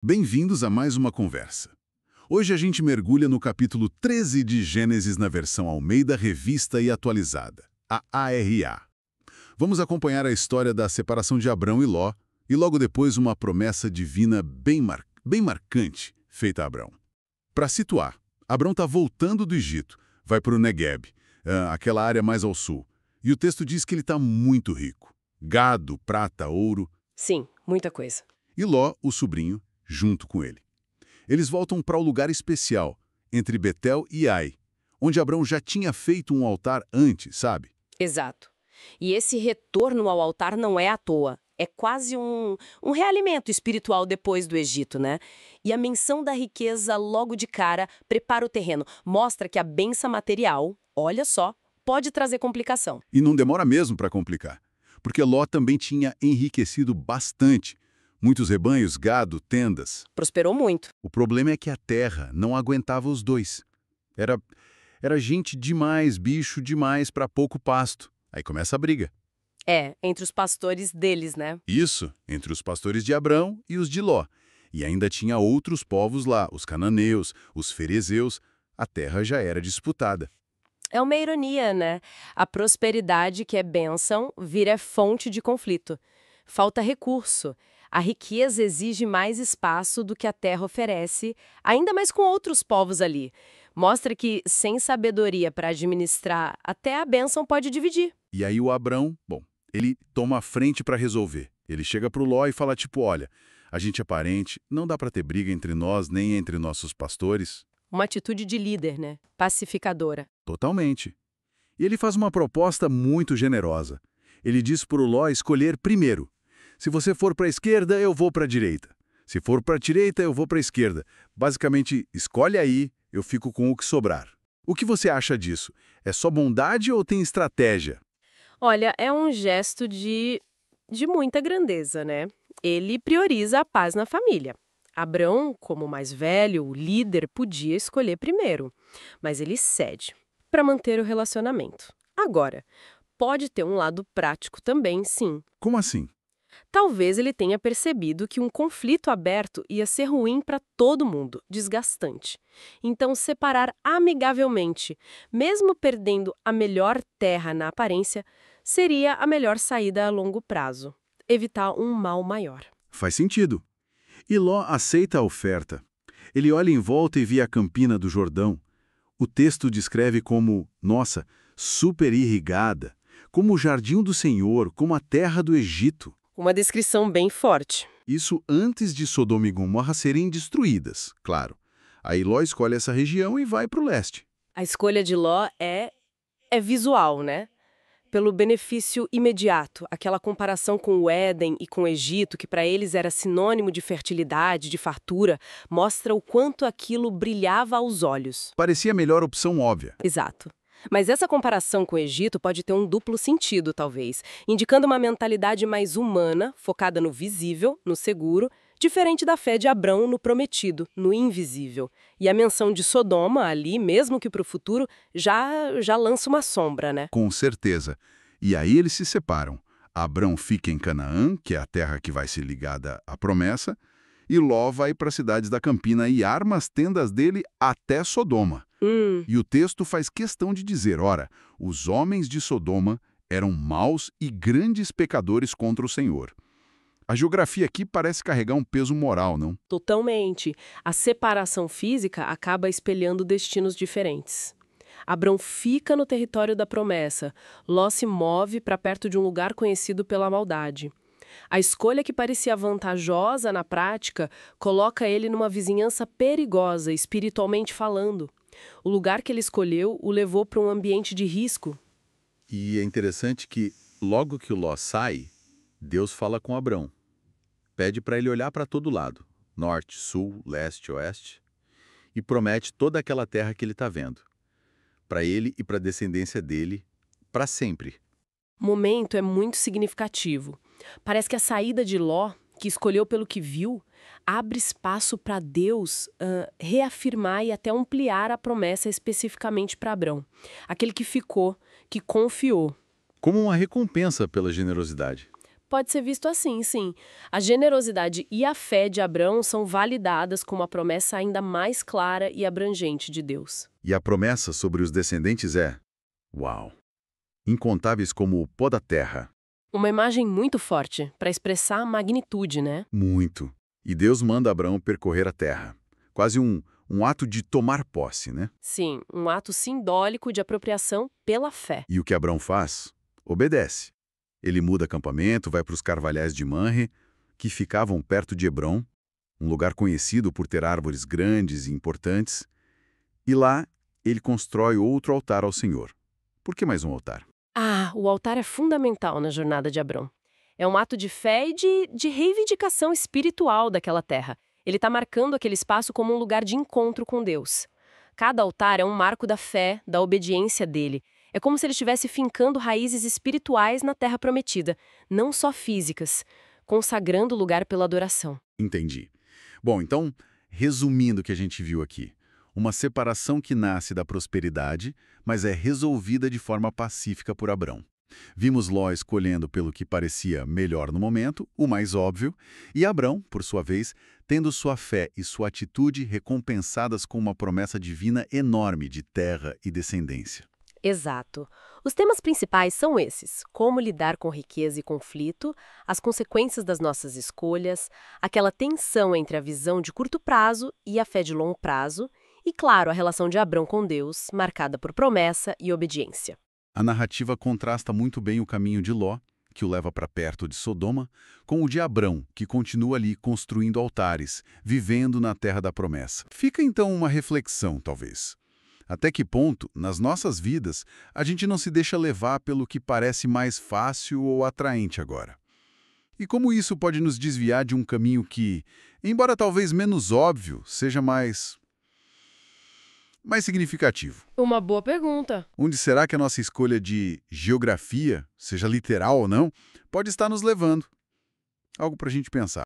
Bem-vindos a mais uma conversa. Hoje a gente mergulha no capítulo 13 de Gênesis na versão Almeida Revista e Atualizada, a ARA. Vamos acompanhar a história da separação de Abrão e Ló e logo depois uma promessa divina bem marcante feita a Abrão. Para situar, Abrão está voltando do Egito, vai para o Negueb, aquela área mais ao sul, e o texto diz que ele está muito rico. Gado, prata, ouro. Sim, muita coisa. E Ló, o sobrinho, junto com ele. Eles voltam para o lugar especial, entre Betel e Ai, onde Abrão já tinha feito um altar antes, sabe? Exato. E esse retorno ao altar não é à toa. É quase um realimento espiritual depois do Egito, né? E a menção da riqueza logo de cara prepara o terreno. Mostra que a benção material, olha só, pode trazer complicação. E não demora mesmo para complicar, porque Ló também tinha enriquecido bastante. Muitos rebanhos, gado, tendas. Prosperou muito. O problema é que a terra não aguentava os dois. Era gente demais, bicho demais para pouco pasto. Aí começa a briga. É, entre os pastores deles, né? Isso, entre os pastores de Abrão e os de Ló. E ainda tinha outros povos lá, os cananeus, os ferezeus. A terra já era disputada. É uma ironia, né? A prosperidade, que é bênção, vira fonte de conflito. Falta recurso. A riqueza exige mais espaço do que a terra oferece, ainda mais com outros povos ali. Mostra que, sem sabedoria para administrar, até a bênção pode dividir. E aí o Abrão, ele toma a frente para resolver. Ele chega pro Ló e fala tipo, olha, a gente é parente, não dá para ter briga entre nós nem entre nossos pastores. Uma atitude de líder, né? Pacificadora. Totalmente. E ele faz uma proposta muito generosa. Ele diz pro Ló escolher primeiro. Se você for para a esquerda, eu vou para a direita. Se for para a direita, eu vou para a esquerda. Basicamente, escolhe aí, eu fico com o que sobrar. O que você acha disso? É só bondade ou tem estratégia? Olha, é um gesto de muita grandeza, né? Ele prioriza a paz na família. Abrão, como mais velho, o líder, podia escolher primeiro, mas ele cede para manter o relacionamento. Agora, pode ter um lado prático também, sim. Como assim? Talvez ele tenha percebido que um conflito aberto ia ser ruim para todo mundo, desgastante. Então, separar amigavelmente, mesmo perdendo a melhor terra na aparência, seria a melhor saída a longo prazo. Evitar um mal maior. Faz sentido. E Ló aceita a oferta. Ele olha em volta e vê a campina do Jordão. O texto descreve como, nossa, super irrigada, como o jardim do Senhor, como a terra do Egito. Uma descrição bem forte. Isso antes de Sodoma e Gomorra serem destruídas, claro. Aí Ló escolhe essa região e vai para o leste. A escolha de Ló é visual, né? Pelo benefício imediato, aquela comparação com o Éden e com o Egito, que para eles era sinônimo de fertilidade, de fartura, mostra o quanto aquilo brilhava aos olhos. Parecia a melhor opção óbvia. Exato. Mas essa comparação com o Egito pode ter um duplo sentido, talvez, indicando uma mentalidade mais humana, focada no visível, no seguro, diferente da fé de Abrão no prometido, no invisível. E a menção de Sodoma ali, mesmo que para o futuro, já lança uma sombra, né? Com certeza. E aí eles se separam. Abrão fica em Canaã, que é a terra que vai ser ligada à promessa, e Ló vai para as cidades da Campina e arma as tendas dele até Sodoma. E o texto faz questão de dizer, ora, os homens de Sodoma eram maus e grandes pecadores contra o Senhor. A geografia aqui parece carregar um peso moral, não? Totalmente. A separação física acaba espelhando destinos diferentes. Abrão fica no território da promessa. Ló se move para perto de um lugar conhecido pela maldade. A escolha que parecia vantajosa na prática coloca ele numa vizinhança perigosa, espiritualmente falando. O lugar que ele escolheu o levou para um ambiente de risco. E é interessante que, logo que o Ló sai, Deus fala com Abrão. Pede para ele olhar para todo lado, norte, sul, leste, oeste, e promete toda aquela terra que ele está vendo, para ele e para a descendência dele, para sempre. O momento é muito significativo. Parece que a saída de Ló, que escolheu pelo que viu, abre espaço para Deus reafirmar e até ampliar a promessa especificamente para Abrão. Aquele que ficou, que confiou. Como uma recompensa pela generosidade. Pode ser visto assim, sim. A generosidade e a fé de Abrão são validadas com uma promessa ainda mais clara e abrangente de Deus. E a promessa sobre os descendentes é, uau, incontáveis como o pó da terra. Uma imagem muito forte para expressar a magnitude, né? Muito. E Deus manda Abraão percorrer a terra. Quase um ato de tomar posse, né? Sim, um ato simbólico de apropriação pela fé. E o que Abraão faz? Obedece. Ele muda acampamento, vai para os carvalhais de Manre, que ficavam perto de Hebrom, um lugar conhecido por ter árvores grandes e importantes, e lá ele constrói outro altar ao Senhor. Por que mais um altar? Ah, o altar é fundamental na jornada de Abrão. É um ato de fé e de reivindicação espiritual daquela terra. Ele está marcando aquele espaço como um lugar de encontro com Deus. Cada altar é um marco da fé, da obediência dele. É como se ele estivesse fincando raízes espirituais na terra prometida, não só físicas, consagrando o lugar pela adoração. Entendi. Bom, então, resumindo o que a gente viu aqui. Uma separação que nasce da prosperidade, mas é resolvida de forma pacífica por Abrão. Vimos Ló escolhendo pelo que parecia melhor no momento, o mais óbvio, e Abrão, por sua vez, tendo sua fé e sua atitude recompensadas com uma promessa divina enorme de terra e descendência. Exato. Os temas principais são esses: como lidar com riqueza e conflito, as consequências das nossas escolhas, aquela tensão entre a visão de curto prazo e a fé de longo prazo, e, claro, a relação de Abrão com Deus, marcada por promessa e obediência. A narrativa contrasta muito bem o caminho de Ló, que o leva para perto de Sodoma, com o de Abrão, que continua ali construindo altares, vivendo na terra da promessa. Fica então uma reflexão, talvez. Até que ponto, nas nossas vidas, a gente não se deixa levar pelo que parece mais fácil ou atraente agora? E como isso pode nos desviar de um caminho que, embora talvez menos óbvio, seja mais significativo? Uma boa pergunta. Onde será que a nossa escolha de geografia, seja literal ou não, pode estar nos levando? Algo para a gente pensar.